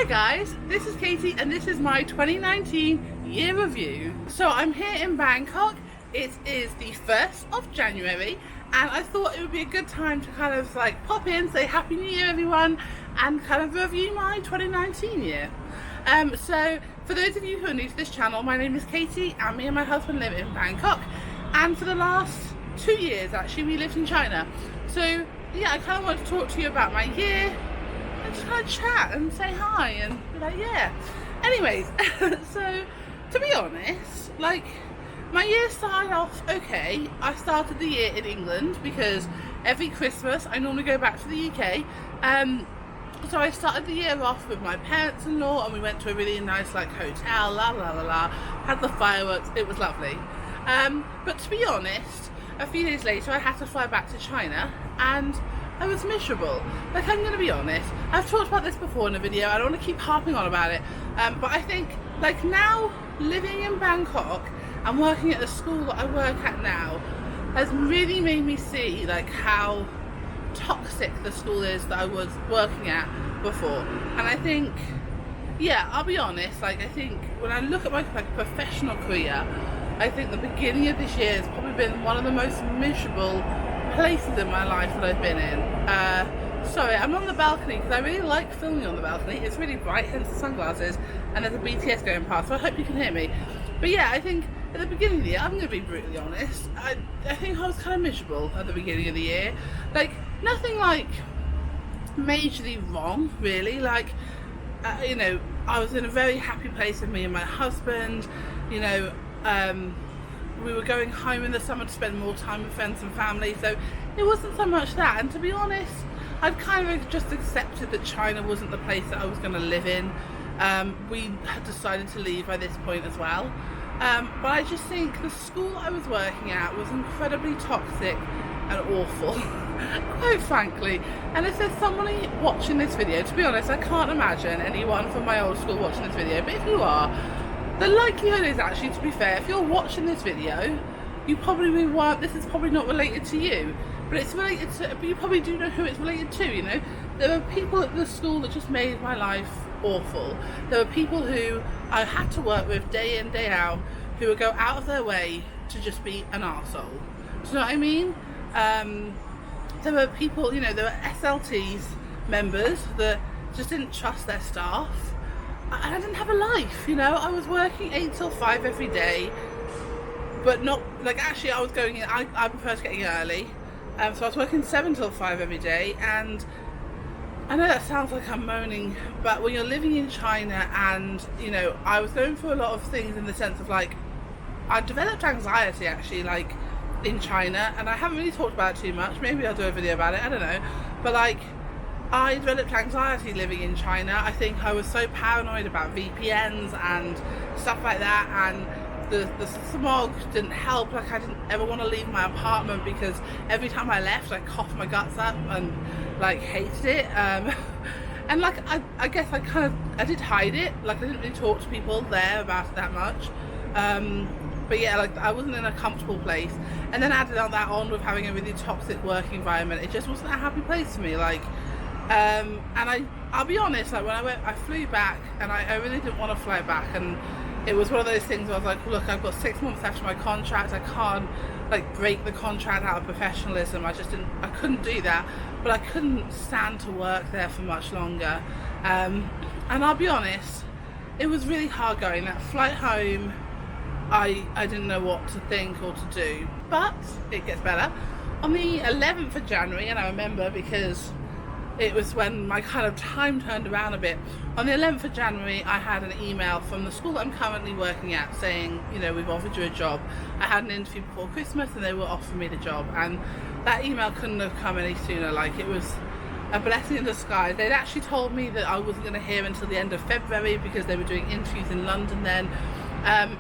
Hi guys, this is Katie and this is my 2019 year review. So I'm here in Bangkok. It is the 1st of January and I thought it would be a good time to kind of like pop in, say Happy New Year everyone, and kind of review my 2019 year. So for those of you who are new to this channel, my name is Katie and me and my husband live in Bangkok, and for the last 2 years actually we lived in China. So yeah, I kind of want to talk to you about my year and just kind of chat and say hi and be like, yeah. Anyways, so to be honest, like my year started off okay. I started the year in England because every Christmas I normally go back to the UK. So I started the year off with my parents-in-law and we went to a really nice like hotel, had the fireworks, it was lovely. But to be honest, a few days later I had to fly back to China and I was miserable. Like, I'm gonna be honest, I've talked about this before in a video, I don't want to keep harping on about it, but I think like now living in Bangkok and working at the school that I work at now has really made me see like how toxic the school is that I was working at before. And I think, yeah, I'll be honest, like I think when I look at my professional career, I think the beginning of this year has probably been one of the most miserable places in my life that I've been in. Sorry, I'm on the balcony because I really like filming on the balcony. It's really bright, hence the sunglasses, and there's a BTS going past, so I hope you can hear me. But yeah, I think at the beginning of the year, I'm going to be brutally honest, I think I was kind of miserable at the beginning of the year. Like, nothing like majorly wrong, really. Like, you know, I was in a very happy place with me and my husband, you know, we were going home in the summer to spend more time with friends and family, so it wasn't so much that. And to be honest, I'd kind of just accepted that China wasn't the place that I was going to live in. We had decided to leave by this point as well. But I just think the school I was working at was incredibly toxic and awful, quite frankly. And if there's somebody watching this video, to be honest, I can't imagine anyone from my old school watching this video, but if you are, the likelihood is actually, to be fair, if you're watching this video, you probably weren't, this is probably not related to you, but it's related to, but you probably do know who it's related to, you know. There were people at the school that just made my life awful. There were people who I had to work with day in, day out, who would go out of their way to just be an arsehole. Do you know what I mean? There were people, you know, there were SLTs members that just didn't trust their staff. And I didn't have a life, you know. I was working 8 till 5 every day, but not, like, actually I was going in, I prefer to getting early. So I was working 7 till 5 every day, and I know that sounds like I'm moaning, but when you're living in China and, you know, I was going through a lot of things in the sense of like, I developed anxiety actually, like, in China, and I haven't really talked about it too much. Maybe I'll do a video about it, I don't know. But like, I developed anxiety living in China. I think I was so paranoid about VPNs and stuff like that, and the smog didn't help. Like, I didn't ever want to leave my apartment because every time I left I coughed my guts up and like hated it. And like I guess I did hide it. Like, I didn't really talk to people there about it that much. But yeah, like I wasn't in a comfortable place, and then added on that on with having a really toxic work environment, it just wasn't a happy place for me. Like, and I'll be honest, like when I flew back, and I really didn't want to fly back, and it was one of those things where I was like, look, I've got 6 months after my contract, I can't like break the contract out of professionalism. I couldn't do that, but I couldn't stand to work there for much longer. And I'll be honest, it was really hard going. That flight home, I didn't know what to think or to do, but it gets better. On the 11th of January, and I remember because it was when my kind of time turned around a bit. On the 11th of January, I had an email from the school that I'm currently working at saying, you know, we've offered you a job. I had an interview before Christmas and they were offering me the job, and that email couldn't have come any sooner. Like, it was a blessing in disguise. They'd actually told me that I wasn't going to hear until the end of February because they were doing interviews in London then.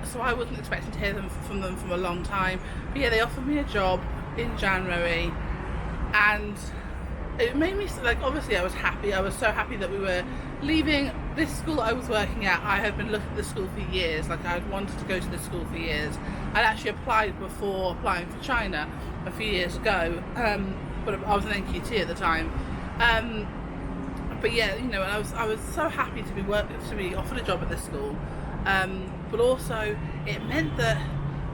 So I wasn't expecting to hear from them for a long time. But yeah, they offered me a job in January, and it made me, like, obviously I was happy. I was so happy that we were leaving this school I was working at. I had been looking at the school for years. Like, I had wanted to go to this school for years. I'd actually applied before applying for China a few years ago, but I was an NQT at the time. But yeah, you know, and I was so happy to be offered a job at this school, but also it meant that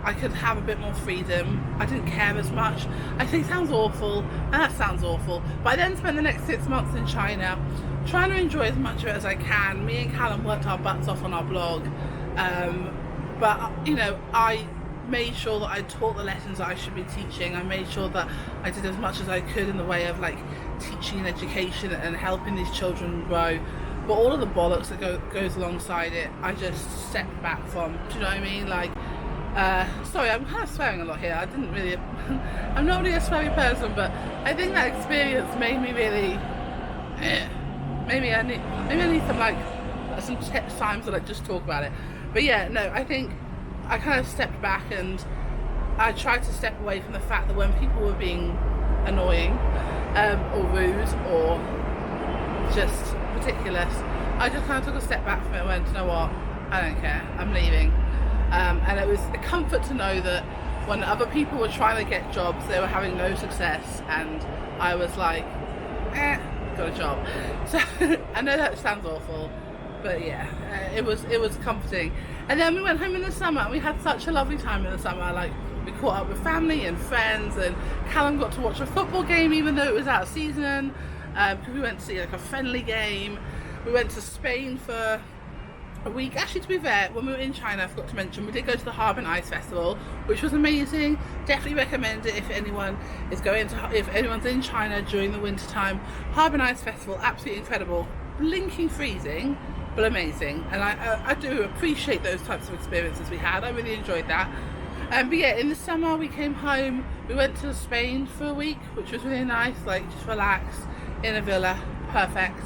I could have a bit more freedom. I didn't care as much. I think it sounds awful, and that sounds awful, but I then spent the next 6 months in China trying to enjoy as much of it as I can. Me and Callum worked our butts off on our blog, but you know, I made sure that I taught the lessons that I should be teaching. I made sure that I did as much as I could in the way of like teaching and education and helping these children grow. But all of the bollocks that goes alongside it, I just stepped back from. Do you know what I mean? Like, sorry, I'm kind of swearing a lot here. I'm not really a sweary person, but I think that experience made me really. Maybe I need some times to like just talk about it. But yeah, no, I think I kind of stepped back and I tried to step away from the fact that when people were being annoying or rude or just ridiculous, I just kind of took a step back from it and went, you know what, I don't care, I'm leaving. And it was a comfort to know that when other people were trying to get jobs, they were having no success, and I was like, got a job. So I know that sounds awful, but yeah, it was comforting. And then we went home in the summer and we had such a lovely time in the summer. Like, we caught up with family and friends, and Callum got to watch a football game even though it was out of season, because we went to see like a friendly game. We went to Spain for a week. Actually, to be fair, when we were in China, I forgot to mention, we did go to the Harbin Ice Festival, which was amazing. Definitely recommend it if anyone's in China during the winter time. Harbin Ice Festival, absolutely incredible. Blinking freezing, but amazing. And I do appreciate those types of experiences we had. I really enjoyed that. But yeah, in the summer we came home. We went to Spain for a week, which was really nice. Like, just relax in a villa, perfect.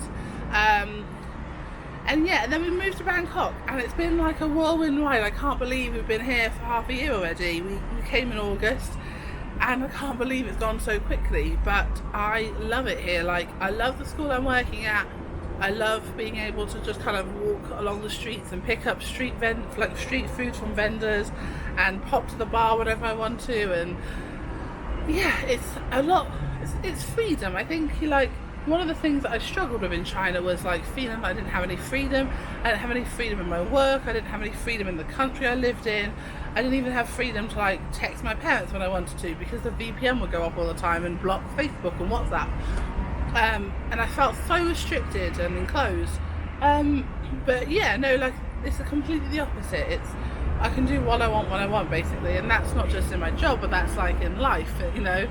And yeah, and then we moved to Bangkok, and it's been like a whirlwind ride. I can't believe we've been here for half a year already. We came in August, and I can't believe it's gone so quickly, but I love it here. Like, I love the school I'm working at. I love being able to just kind of walk along the streets and pick up street food from vendors and pop to the bar whenever I want to. And yeah, it's a lot. It's freedom. I think one of the things that I struggled with in China was like feeling like I didn't have any freedom. I didn't have any freedom in my work. I didn't have any freedom in the country I lived in. I didn't even have freedom to like text my parents when I wanted to, because the VPN would go up all the time and block Facebook and WhatsApp. And I felt so restricted and enclosed. But yeah, no, like, it's completely the opposite. I can do what I want when I want, basically, and that's not just in my job, but that's like in life, you know.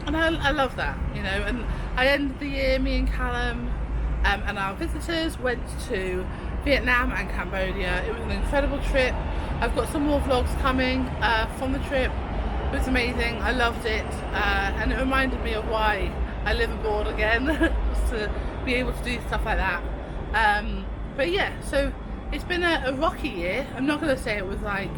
And I love that, you know. And I ended the year, me and Callum and our visitors went to Vietnam and Cambodia. It was an incredible trip. I've got some more vlogs coming from the trip. It was amazing. I loved it, and it reminded me of why I live abroad again, just to be able to do stuff like that. But yeah, so it's been a rocky year. I'm not going to say it was like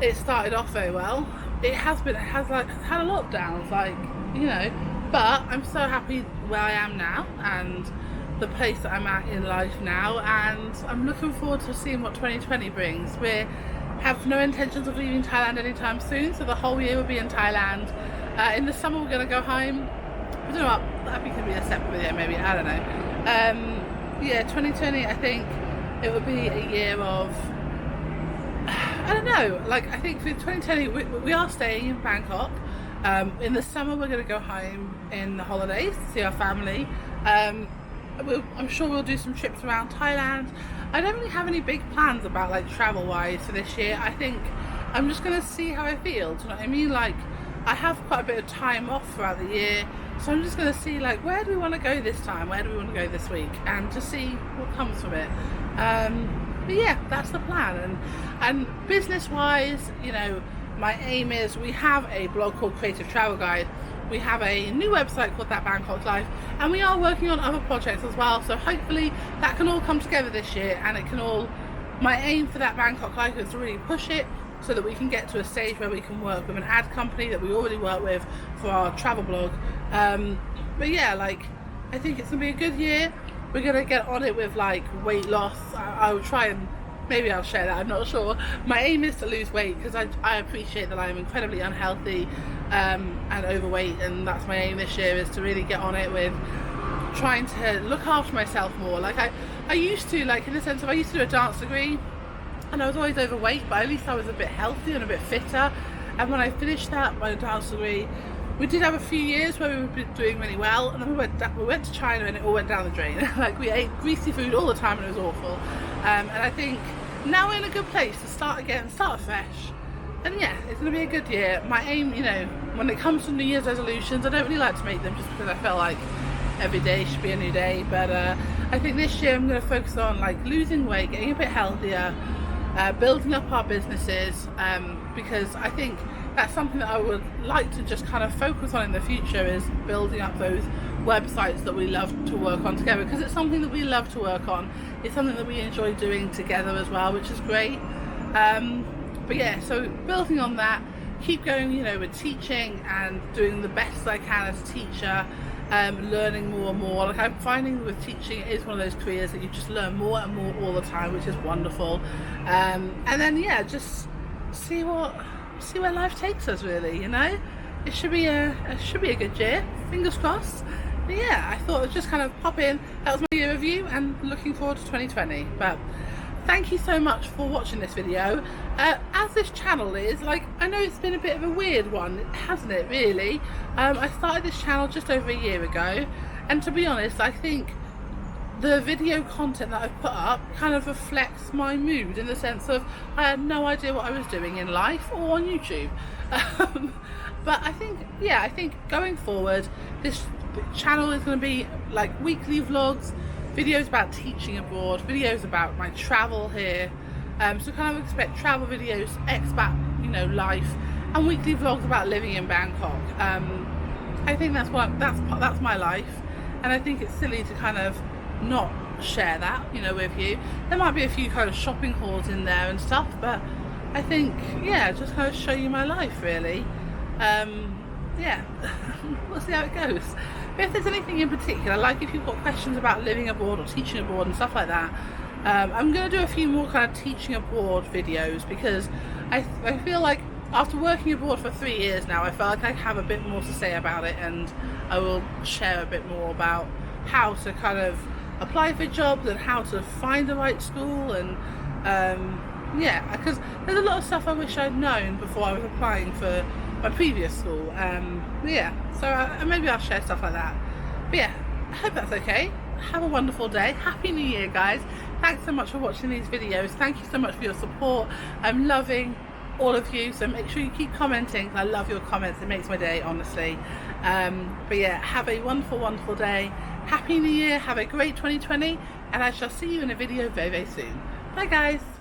it started off very well. It had a lot of downs, like, you know, but I'm so happy where I am now and the place that I'm at in life now, and I'm looking forward to seeing what 2020 brings. We have no intentions of leaving Thailand anytime soon, so the whole year will be in Thailand. In the summer we're going to go home. I don't know what, that could be a separate video maybe, I don't know. Yeah, 2020, I think it would be a year of, I don't know, like, I think for 2020 we are staying in Bangkok. In the summer we're going to go home in the holidays to see our family. I'm sure we'll do some trips around Thailand. I don't really have any big plans about like travel wise for this year. I think I'm just going to see how I feel, do you know what I mean? Like, I have quite a bit of time off throughout the year, so I'm just going to see like, where do we want to go this time, where do we want to go this week, and just see what comes from it. But yeah, that's the plan. And business wise, you know, my aim is, we have a blog called Creative Travel Guide, we have a new website called That Bangkok Life, and we are working on other projects as well, so hopefully that can all come together this year, and it can all, my aim for That Bangkok Life is to really push it so that we can get to a stage where we can work with an ad company that we already work with for our travel blog. But yeah, like, I think it's gonna be a good year. We're gonna get on it with like weight loss. I will try and maybe I'll share that, I'm not sure. My aim is to lose weight, because I appreciate that I'm incredibly unhealthy and overweight, and that's my aim this year, is to really get on it with trying to look after myself more. Like I used to, like in the sense of I used to do a dance degree and I was always overweight, but at least I was a bit healthier and a bit fitter. And when I finished that, my dance degree, we did have a few years where we were doing really well, and then we went to China and it all went down the drain. Like we ate greasy food all the time and it was awful. And I think now we're in a good place to start again, start fresh. And yeah, it's going to be a good year. My aim, you know, when it comes to New Year's resolutions, I don't really like to make them just because I feel like every day should be a new day. But I think this year I'm going to focus on like losing weight, getting a bit healthier, building up our businesses, because I think that's something that I would like to just kind of focus on in the future, is building up those websites that we love to work on together, because it's something that we love to work on. It's something that we enjoy doing together as well, which is great. But yeah, so building on that, keep going, you know, with teaching and doing the best I can as a teacher, learning more and more. Like I'm finding with teaching, it is one of those careers that you just learn more and more all the time, which is wonderful. And then yeah, just see where life takes us, really, you know. It should be a good year, fingers crossed. But yeah, I thought I'd just kind of pop in. That was my year review and looking forward to 2020. But thank you so much for watching this video. As this channel is, like, I know it's been a bit of a weird one, hasn't it, really? I started this channel just over a year ago, and to be honest, I think the video content that I've put up kind of reflects my mood, in the sense of I had no idea what I was doing in life or on YouTube. But I think, yeah, I think going forward, this channel is going to be like weekly vlogs, videos about teaching abroad, videos about my travel here, so kind of expect travel videos, expat, you know, life, and weekly vlogs about living in Bangkok. I think that's my life, and I think it's silly to kind of not share that, you know, with you. There might be a few kind of shopping hauls in there and stuff, but I think, yeah, just kind of show you my life, really. Yeah, we'll see how it goes. But if there's anything in particular, like if you've got questions about living abroad or teaching abroad and stuff like that, I'm going to do a few more kind of teaching abroad videos, because I feel like after working abroad for 3 years now, I feel like I have a bit more to say about it, and I will share a bit more about how to kind of apply for jobs and how to find the right school, and yeah, because there's a lot of stuff I wish I'd known before I was applying for my previous school. Yeah, so maybe I'll share stuff like that. But yeah, I hope that's okay. Have a wonderful day. Happy New Year, guys. Thanks so much for watching these videos. Thank you so much for your support. I'm loving all of you, so make sure you keep commenting. I love your comments, it makes my day, honestly. But yeah, have a wonderful day. Happy New Year, have a great 2020, and I shall see you in a video very soon. Bye guys.